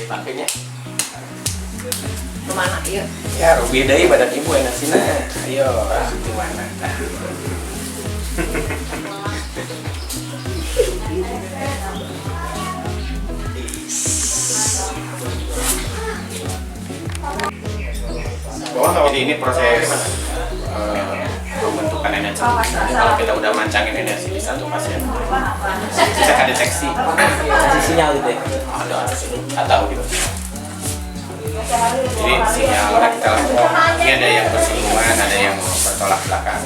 Pakainya kemana? Iya. ya rugi deh badan ibu enak sih nah. Ayo gimana? Jadi ini proses pembentukan energi. Kalau kita udah mancangin energi di satu pasien, bisa kan deteksi. Kasih sinyal gitu ya. Ada tahu gitu. Jadi sinyalnya kita lakukan. Ini ada yang bersinggungan, ada yang bertolak belakang.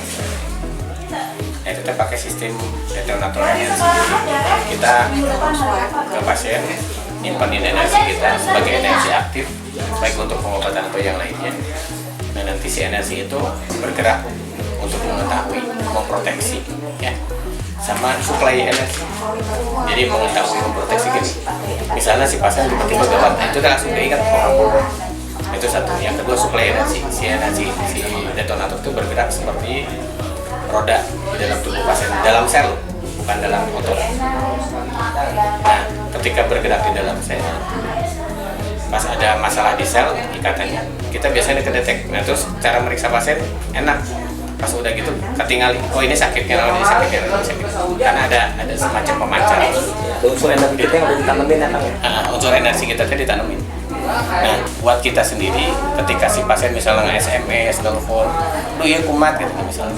Nah, itu kita pakai sistem detonator energi. Kita ke pasien nyimpan energi kita sebagai energi aktif, baik untuk pengobatan atau yang lainnya. Nah, nanti si energi itu bergerak untuk mengetahui, memproteksi, ya, sama suplai energi. Jadi mengetahui, memproteksi gini. Misalnya si pasien tiba-tiba gawat, nah itu kita langsung keingat itu satu. Yang kedua suplai energi. Si detonator itu bergerak seperti roda di dalam tubuh pasien, dalam sel, bukan dalam otot. Nah, ketika bergerak di dalam sel, pas ada masalah di sel ikatannya, kita biasanya kedetek. Nah, terus cara meriksa pasien enak. Pas udah gitu ketinggalan, oh ini sakitnya, oh ini sakitnya, ini sakit. Karena ada semacam pemancar. Unsur energi kita yang udah ditanamin ya, Kang? Unsur energi kita tadi ditanamin. Nah, buat kita sendiri, ketika si pasien misalnya nge-SMS, telepon, lu iya kumat gitu misalnya.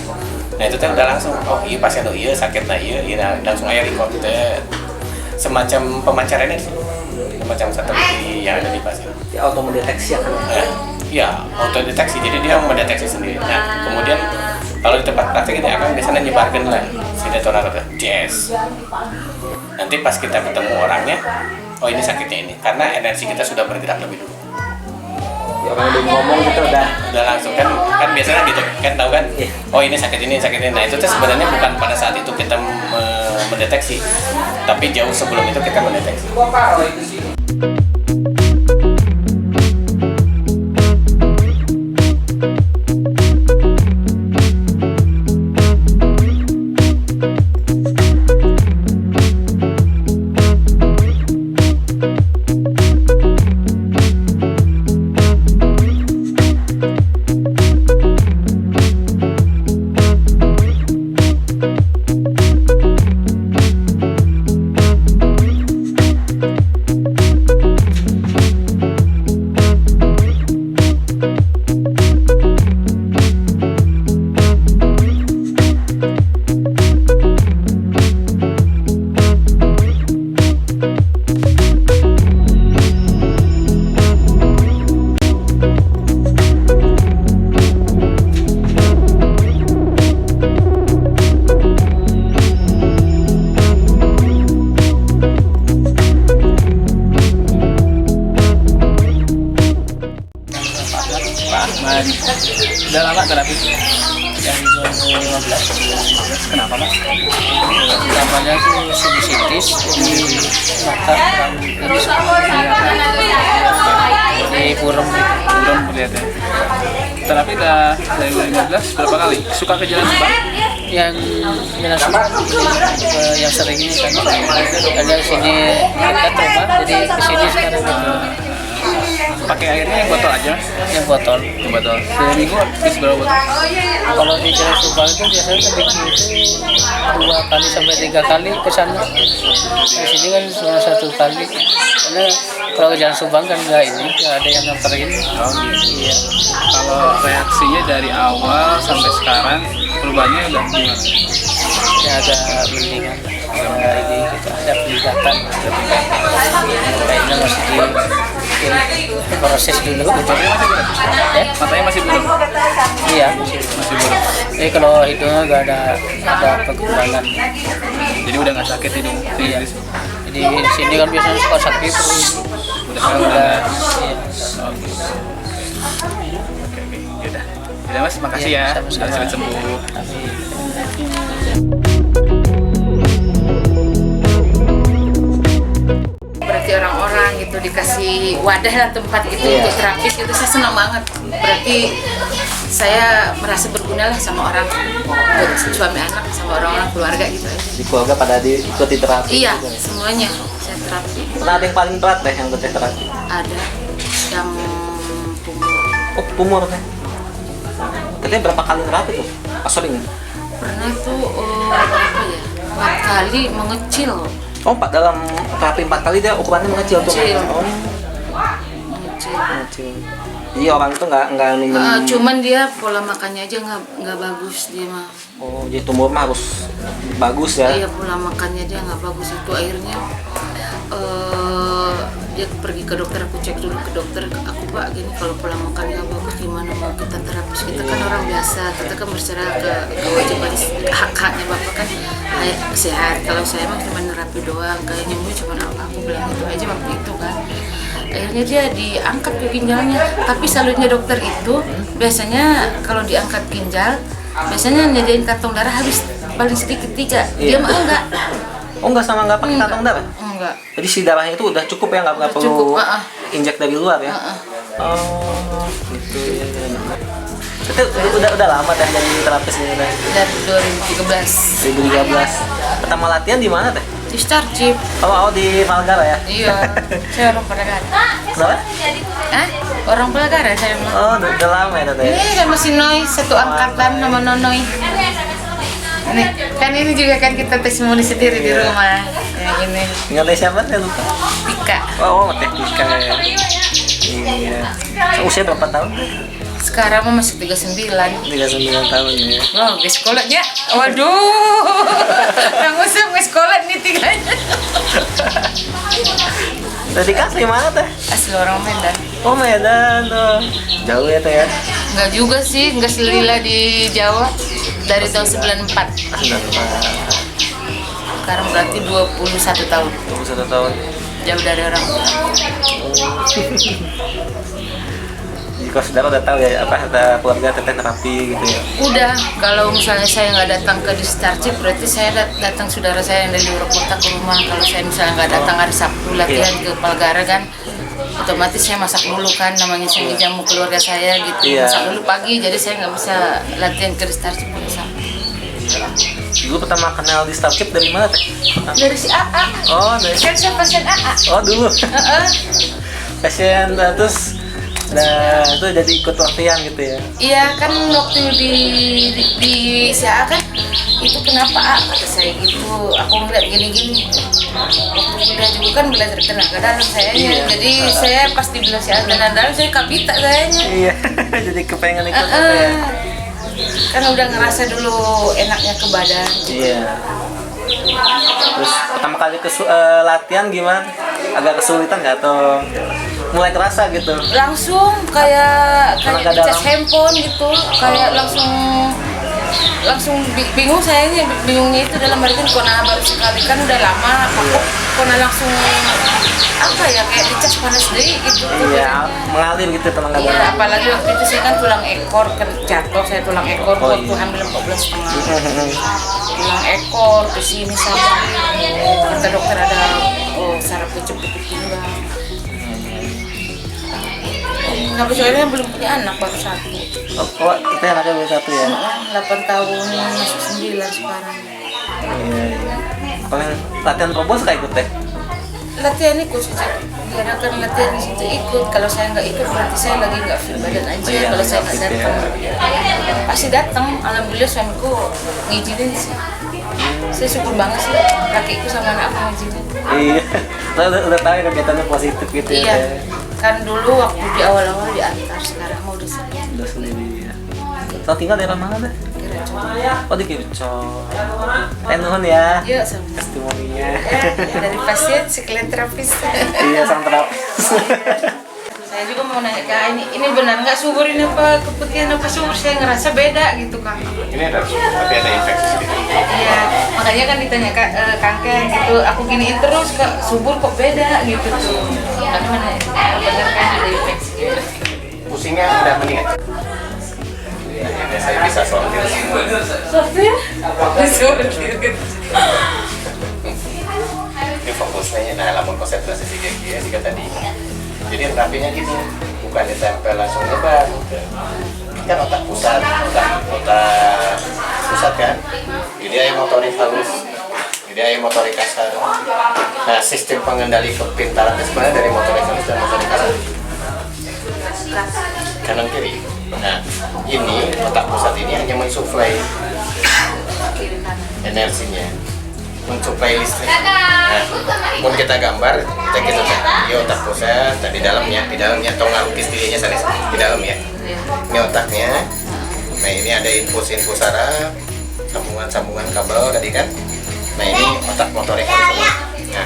Nah itu kan udah langsung, oh iya pasien, oh iya sakit, nah iya, langsung aja record gitu ya. Semacam pemancar energi, semacam satelit yang ada di pasien. Ya auto mendeteksi ya, Kang? Ya, auto deteksi, jadi dia mendeteksi sendiri. Nah, kemudian kalau di tempat praktek ini akan biasanya nyebarkan lah si detonator, jazz. Nanti pas kita ketemu orangnya, oh ini sakitnya ini, karena energi kita sudah bergerak lebih dulu. Ya orang udah ngomong gitu udah Langsung kan biasanya gitu kan, tahu kan? Oh ini sakit ini, sakit ini. Nah itu tuh sebenarnya bukan pada saat itu kita mendeteksi, tapi jauh sebelum itu kita mendeteksi. Udah lama terapi? Yang 2015. Kenapa Mas? Pertamanya itu sinusitis, jadi mata jadi burem kelihatan. Terapi udah dari 2015 berapa kali? Suka ke Jalan Subang? Yang Jalan Subang yang sering ini kan ada sini dekat rumah, jadi kesini sekarang gitu. Pakai airnya yang botol aja? Yang botol. Seminggu habis berapa botol? Kalau di Jalan Subang itu biasanya seminggu itu 2 kali sampai 3 kali ke sana. Di sini kan cuma 1 kali. Karena kalau ke Jalan Subang kan nggak ada yang nganterin. Oh gitu. Iya. Kalau reaksinya dari awal sampai sekarang perubahannya udah gimana? Ya agak mendingan. Ini kita ada peningkatan. Kayaknya masih di proses dulu gitu. Ya? Matanya masih belum? Iya, masih belum. Jadi kalau hidungnya nggak ada perkembangan. Jadi udah nggak sakit hidung? Iya. Jadi di sini kan biasanya suka sakit terus. Udah. Iya. Oke. Yaudah Mas, makasih ya. Sama-sama. Cepat sembuh. Berarti orang-orang gitu dikasih wadah dan tempat gitu untuk terapis gitu, saya senang banget. Berarti saya merasa berguna lah sama orang, buat suami anak sama orang-orang keluarga gitu. di keluarga pada diikuti terapi. Iya, juga. semuanya. Saya terapi. Pernah ada yang paling berat teh yang teteh terapi? Ada yang tumor. Oh, tumor teh. Teteh berapa kali terapi tuh? Pas sering? Pernah tuh berapa ya? 4 kali mengecil. Oh, dalam terapi 4 kali dia ukurannya mengecil tuh. Mengecil. Oh, Mengecil. mengecil. Jadi orang itu nggak minum. Cuman dia pola makannya aja nggak bagus dia mah. Oh, jadi tumor mah harus bagus ya. Iya, pola makannya dia nggak bagus, itu akhirnya dia pergi ke dokter. Aku cek dulu ke dokter, aku Pak gini kalau pola makan nggak bagus gimana mau kita terapis, kita kan orang biasa, kita kan berserah ke kewajiban hak-haknya Bapak kan kayak sehat, kalau saya mah cuma nerapi doang, kayak nyembuh cuma aku bilang itu aja waktu itu kan. Akhirnya dia diangkat ke ginjalnya, tapi salutnya dokter itu biasanya kalau diangkat ginjal biasanya nyediain kantong darah habis paling sedikit 3. Dia mah enggak. Oh, nggak sama nggak pakai kantong darah? Enggak. Jadi si darahnya itu udah cukup ya, nggak perlu Cukup, injek dari luar ya? Oh, gitu ya. Itu udah lama teh jadi terapis ini teh? Dari 2013 2013. Pertama latihan di mana teh? di Starchip. Oh, di Palgara ya? Iya, saya orang Pelagara. Kenapa? Orang Pelagara saya mah. Oh, udah lama ya teh? Ini sama si Noy, satu angkatan sama Nonoy. Nih, kan ini juga kan kita testimoni sendiri di rumah. Yang ini. Nggak siapa teh lupa? Tika. Oh, teh Tika ya. Iya. Usia berapa tahun? Sekarang mah masih 39. 39 tahun ya. Wah, wow, sekolahnya. Waduh. Kang Usum sekolah nih tiganya. Tadi kasih mana teh? Asli orang Medan. Oh, Medan tuh. Jauh ya teh ya? Enggak juga sih, enggak selila di Jawa dari tahun 94. Sekarang berarti 21 tahun. 21 tahun. Jauh dari orang tua. Jadi kalau saudara udah tahu ya apa ada keluarga teteh terapi gitu ya? Udah, kalau misalnya saya nggak datang ke Starchip berarti saya datang saudara saya yang dari luar kota ke rumah. Kalau saya misalnya nggak datang hari Sabtu latihan ke Palgara kan, otomatis saya masak dulu kan, namanya saya jamu keluarga saya gitu. Masak dulu pagi, jadi saya nggak bisa latihan ke Starchip pada Sabtu. Dulu pertama kenal di Starchip dari mana teh? Dari si AA. Oh, dari Kan saya pasien AA. Oh, dulu. Pasien terus itu jadi ikut latihan gitu ya? Iya kan waktu di SA kan itu kenapa kata saya gitu, aku ngeliat gini-gini waktu kuliah juga kan belajar tenaga dalam sayanya, jadi saya pas di belajar tenaga dalam saya kapita sayanya. Iya, jadi kepengen ikut apa ya? Kan udah ngerasa dulu enaknya ke badan. Iya. Terus pertama kali latihan gimana? Agak kesulitan nggak atau mulai kerasa gitu? Langsung kayak dicas handphone gitu, kayak langsung bingung sayanya. Bingungnya itu dalam artian kona baru sekali kan udah lama, kona langsung apa ya kayak dicas panas deh gitu. Iya, mengalir gitu tenaga darah. Iya, apalagi waktu itu saya kan tulang ekor kan jatuh, saya tulang ekor waktu hamil 14,5. Tulang ekor ke sini sampai kata dokter ada saraf kejepit di pinggang. Tapi soalnya belum punya anak, baru 1. Oh, kita anaknya baru 1 ya? 8 tahun, masuk 9 sekarang. Iya. Paling latihan robos kayak ikut teh? Latihan ikut saja. Diadakan latihan di situ ikut. Kalau saya nggak ikut berarti saya lagi nggak fit badan aja. Kalau saya nggak datang, pasti datang. Alhamdulillah suamiku ngizinin sih. Saya syukur banget sih kakiku sama anak aku ngizinin. Iya. Udah tahu kegiatannya positif gitu ya? Iya. Kan dulu waktu di awal-awal diantar, sekarang mau udah sendiri. Udah sendiri ya. So, tinggal daerah mana deh? Oh, di Kircon. Nuhun ya. Iya, sama. Testimoninya. Dari pasien sekalian terapis. Iya, sang terapis. Saya juga mau nanya Kak, ini benar nggak subur ini apa keputihan apa subur? Saya ngerasa beda gitu Kak. Ini ada tapi ada infeksi sedikit. Iya, makanya kan ditanya kanker gitu, aku giniin terus Kak, subur kok beda gitu tuh. Tapi mana benar kan ada infeksi gitu. Pusingnya udah meningkat. Ya, saya bisa sortir semua. Sortir? Sortir gitu. Ini fokusnya nah lamun konsentrasi dia jika tadi. Jadi terapinya gini, bukan ditempel langsung lebar. Kan otak pusat kan. Jadi ada motorik halus, jadi ada motorik kasar. Nah, sistem pengendali kepintarannya sebenarnya dari motorik halus dan motorik kasar. Kanan kiri. Nah, ini otak pusat ini hanya mensuplai energinya, mensuplai listrik. Nah, pun kita gambar, kita gitu kan. Ini otak pusat, di dalamnya tong lukis dirinya sana di dalam ya. Ini otaknya. Nah, ini ada infus saraf, sambungan kabel tadi kan. Nah, ini otak motorik halus. Nah,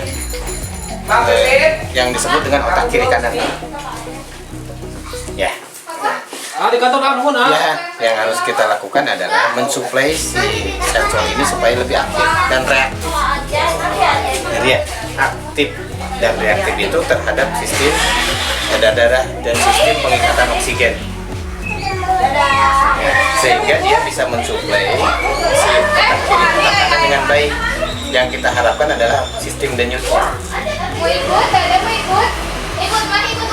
yang disebut dengan otak kiri kanan. Ya. Di kantor Ya, yang harus kita lakukan adalah mensuplai si sensor ini supaya lebih aktif dan reaktif. Jadi ya, aktif dan reaktif itu terhadap sistem darah dan sistem pengikatan oksigen. Ya, sehingga dia bisa mensuplai si otak kiri otak kanan dengan baik. Yang kita harapkan adalah sistem denyut.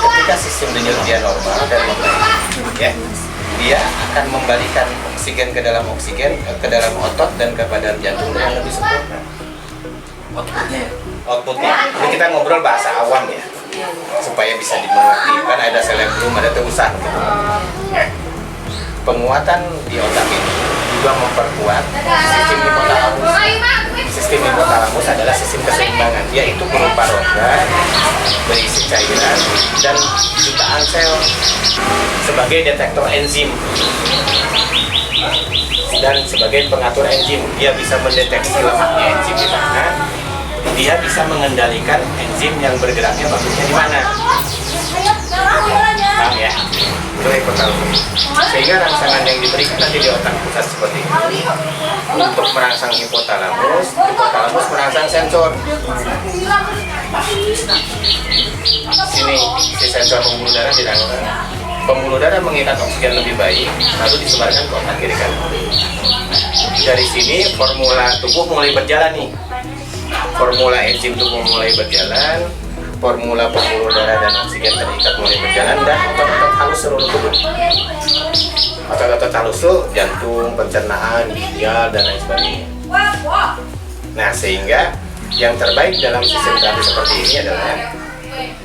Ketika sistem denyut dia normal dan membaik, ya, dia akan membalikan oksigen ke dalam otot dan ke badan jantung yang lebih sempurna. Outputnya. Ini kita ngobrol bahasa awam ya, supaya bisa dimengerti. Kan ada selebgram, ada teusan gitu. Ya. Penguatan di otak ini juga memperkuat sistem hipotalamus. Sistem hipotalamus adalah sistem keseimbangan, yaitu berupa rongga berisi cairan dan jutaan sel sebagai detektor enzim dan sebagai pengatur enzim. Dia bisa mendeteksi lemaknya enzim di mana, dia bisa mengendalikan enzim yang bergeraknya bagusnya di mana. Paham ya? Itu hipotalamus. Sehingga rangsangan yang diberikan nanti di otak pusat seperti ini untuk merangsang hipotalamus merangsang sensor. Sini si sensor pembuluh darah dirangsang. Pembuluh darah mengikat oksigen lebih baik, lalu disebarkan ke otak kiri kanan. Dari sini formula tubuh mulai berjalan nih. Formula enzim tubuh mulai berjalan. Formula pembuluh darah dan oksigen terikat mulai berjalan dan otot-otot halus seluruh tubuh. Otot-otot halus itu jantung, pencernaan, ginjal dan lain sebagainya. Nah, sehingga yang terbaik dalam sistem terapi seperti ini adalah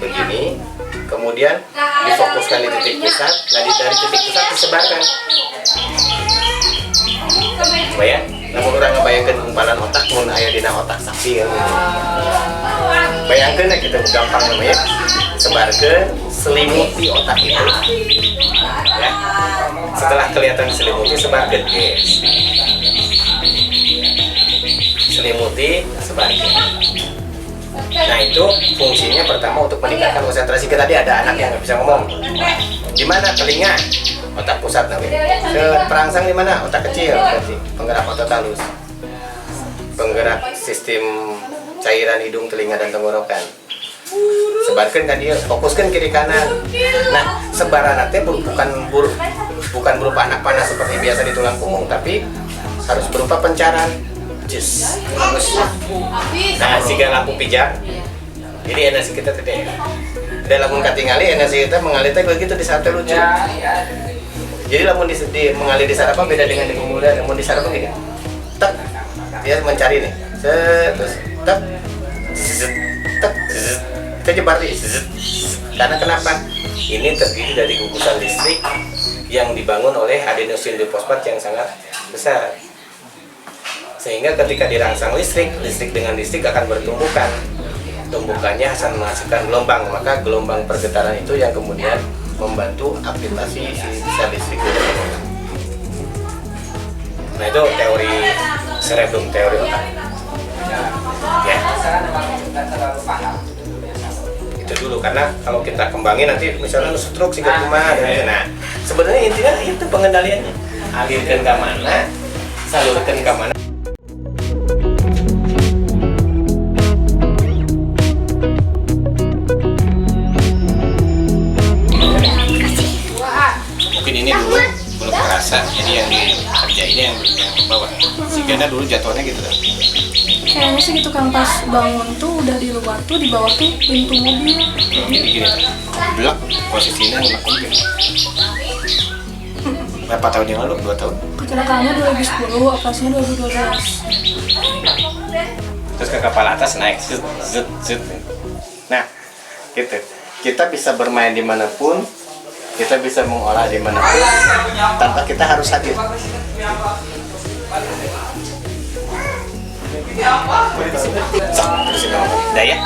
begini. Kemudian difokuskan di titik pusat, dari titik pusat disebarkan. Supaya namun orang ngebayangkan umpalan otak mun aya dina otak sapi kan gitu. Bayangkan ya kita gampang namanya sebarkan selimuti otak itu. Ya. Setelah kelihatan selimuti sebarkan guys. Selimuti sebarkan. Nah itu fungsinya pertama untuk meningkatkan konsentrasi. Kita tadi ada anak yang nggak bisa ngomong. Di mana telinga? Otak pusat tapi. Perangsang di mana? Otak kecil. Berarti penggerak otot halus. Penggerak sistem cairan hidung, telinga dan tenggorokan. Sebarkan kan dia, fokuskan kiri kanan. Nah sebaran nanti bukan berupa anak panah seperti biasa di tulang punggung, tapi harus berupa pencaran. Jus. Nah, jika lampu pijak, jadi energi kita tadi. Ada lamun katingali energi kita mengalir begitu di saat lucu. Jadi lamun mengalir di saraf beda dengan di pemuda. Lamun di saraf begini, tek, dia mencari nih, terus tek, tek, kita jebar nih. Karena kenapa? Ini terdiri dari gugusan listrik yang dibangun oleh adenosin fosfat yang sangat besar. Sehingga ketika dirangsang listrik dengan listrik akan bertumbukan. Tumbukannya akan menghasilkan gelombang, maka gelombang pergetaran itu yang kemudian membantu aktivasi si sel listrik di dalam otak. Nah itu teori cerebrum, teori otak. Ya. Itu dulu, karena kalau kita kembangin nanti misalnya stroke singkat rumah. Nah sebenarnya intinya itu pengendaliannya. Alirkan ke mana, salurkan ke mana. Ini dulu belum terasa, jadi yang dikerjain yang bawah. Sehingga dulu jatuhnya gitu kan. Kayaknya sih gitu kan, pas bangun tuh udah di luar tuh, di bawah tuh pintu mobil. Jadi gini, blok posisinya ngelak mobil. Berapa tahun yang lalu? 2 tahun? Kecelakaannya 2010, operasinya 2012. terus ke kepala atas naik zut zut zut. Nah gitu, kita bisa bermain dimanapun, kita bisa mengolah dimanapun tanpa kita harus hadir. Udah ya.